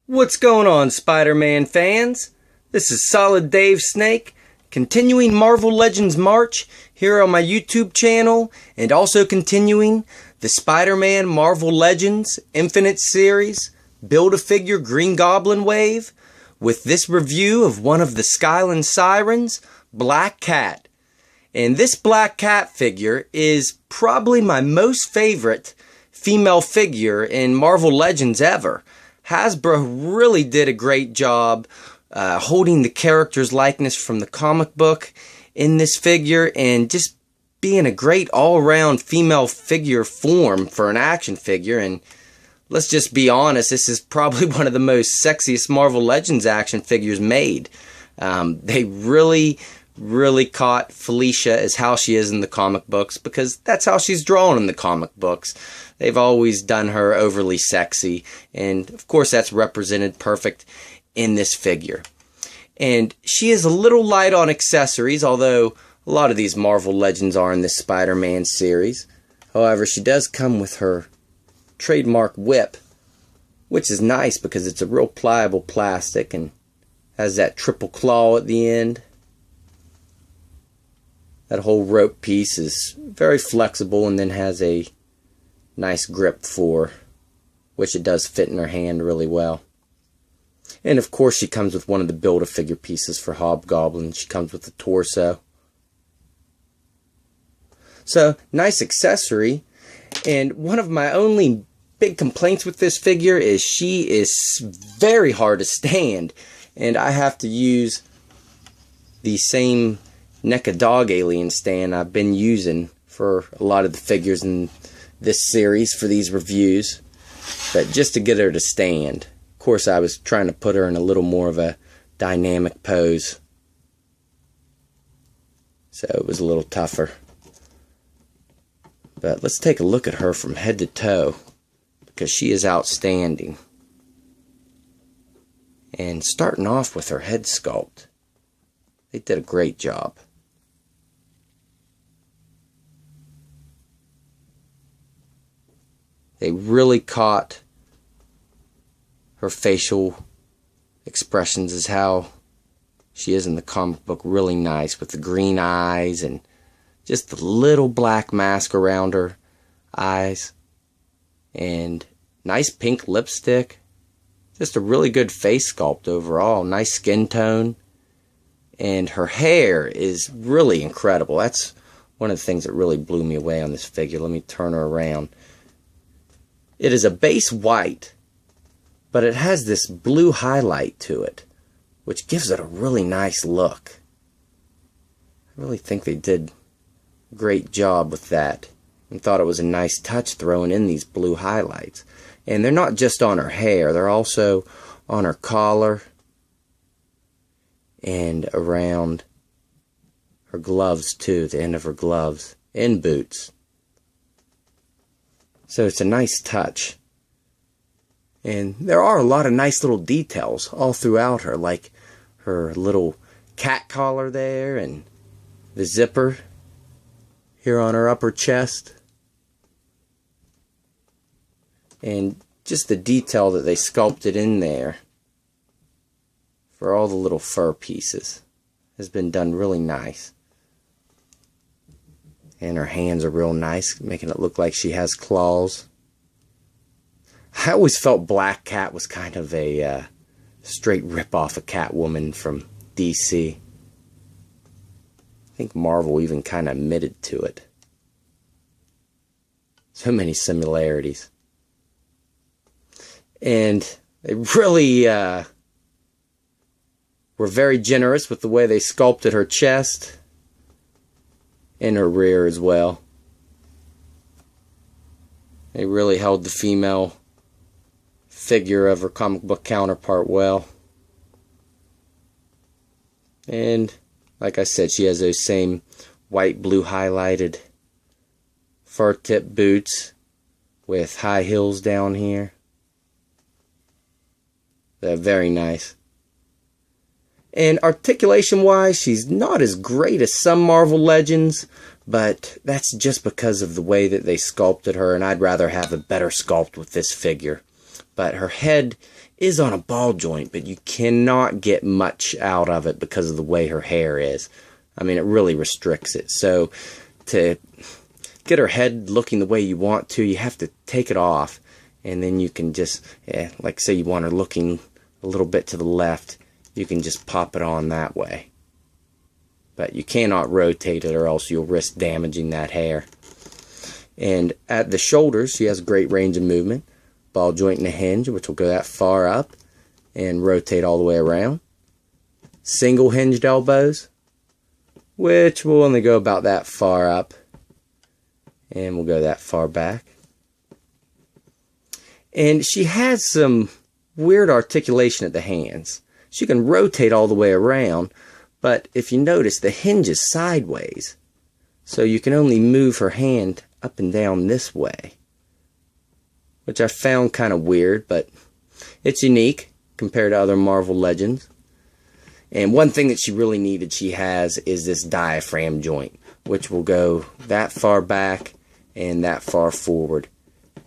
What's going on, Spider-Man fans? This is Solid Dave Snake, continuing Marvel Legends March here on my YouTube channel, and also continuing the Spider-Man Marvel Legends Infinite Series Build-A-Figure Green Goblin Wave with this review of one of the Skyland Sirens, Black Cat. And this Black Cat figure is probably my most favorite female figure in Marvel Legends ever. Hasbro really did a great job holding the character's likeness from the comic book in this figure and just being a great all-around female figure form for an action figure. And let's just be honest, this is probably one of the most sexiest Marvel Legends action figures made. They really caught Felicia as how she is in the comic books, because that's how she's drawn in the comic books. They've always done her overly sexy, and of course that's represented perfect in this figure. And she is a little light on accessories, although a lot of these Marvel Legends are in this Spider-Man series. However, she does come with her trademark whip, which is nice because it's a real pliable plastic and has that triple claw at the end. That whole rope piece is very flexible and then has a nice grip for which it does fit in her hand really well. And of course she comes with one of the Build-A-Figure pieces for Hobgoblin. She comes with the torso. So, nice accessory. And one of my only big complaints with this figure is she is very hard to stand. And I have to use the same NECA dog alien stand I've been using for a lot of the figures in this series for these reviews, but just to get her to stand. Of course, I was trying to put her in a little more of a dynamic pose, so it was a little tougher. But let's take a look at her from head to toe, because she is outstanding. And starting off with her head sculpt, they did a great job. They really caught her facial expressions as how she is in the comic book, really nice, with the green eyes and just the little black mask around her eyes and nice pink lipstick. Just a really good face sculpt overall, nice skin tone, and her hair is really incredible. That's one of the things that really blew me away on this figure. Let me turn her around. It is a base white, but it has this blue highlight to it, which gives it a really nice look. I really think they did a great job with that, and thought it was a nice touch throwing in these blue highlights. And they're not just on her hair, they're also on her collar and around her gloves too, the end of her gloves, and boots. So it's a nice touch. And there are a lot of nice little details all throughout her, like her little cat collar there and the zipper here on her upper chest. And just the detail that they sculpted in there for all the little fur pieces has been done really nice. And her hands are real nice, making it look like she has claws. I always felt Black Cat was kind of a straight rip-off of Catwoman from DC. I think Marvel even kind of admitted to it. So many similarities. And they really were very generous with the way they sculpted her chest and her rear as well. They really held the female figure of her comic book counterpart well. And like I said, she has those same white blue highlighted fur tip boots with high heels down here. They're very nice. And articulation wise, she's not as great as some Marvel Legends, but that's just because of the way that they sculpted her, and I'd rather have a better sculpt with this figure. But her head is on a ball joint, but you cannot get much out of it because of the way her hair is. I mean, it really restricts it. So to get her head looking the way you want to, you have to take it off, and then you can just, like say you want her looking a little bit to the left, you can just pop it on that way. But you cannot rotate it, or else you'll risk damaging that hair. And at the shoulders, she has great range of movement. Ball joint and a hinge, which will go that far up and rotate all the way around. Single hinged elbows, which will only go about that far up and will go that far back. And she has some weird articulation at the hands. She can rotate all the way around, but if you notice, the hinge is sideways, so you can only move her hand up and down this way, which I found kind of weird, but it's unique compared to other Marvel Legends. And one thing that she really needed, she has, is this diaphragm joint, which will go that far back and that far forward.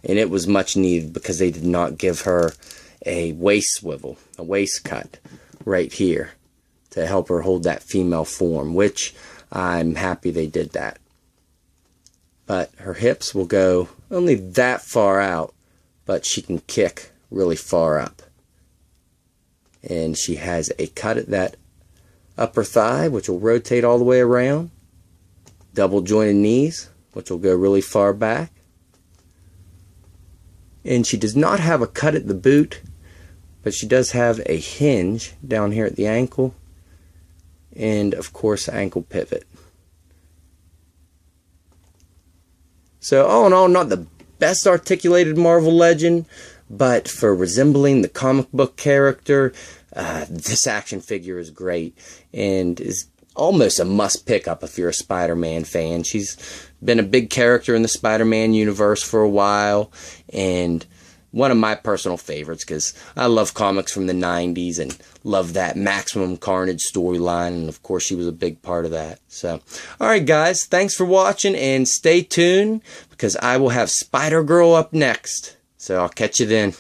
And it was much needed because they did not give her a waist swivel, a waist cut right here to help her hold that female form, which I'm happy they did that. But her hips will go only that far out, but she can kick really far up. And she has a cut at that upper thigh, which will rotate all the way around. Double jointed knees, which will go really far back. And she does not have a cut at the boot, but she does have a hinge down here at the ankle. And of course, ankle pivot. So all in all, not the best articulated Marvel Legend, but for resembling the comic book character, this action figure is great and is almost a must pick up if you're a Spider-Man fan. She's been a big character in the Spider-Man universe for a while, and one of my personal favorites because I love comics from the 90s and love that Maximum Carnage storyline, and of course she was a big part of that. So, alright guys, thanks for watching, and stay tuned because I will have Spider-Girl up next. So I'll catch you then.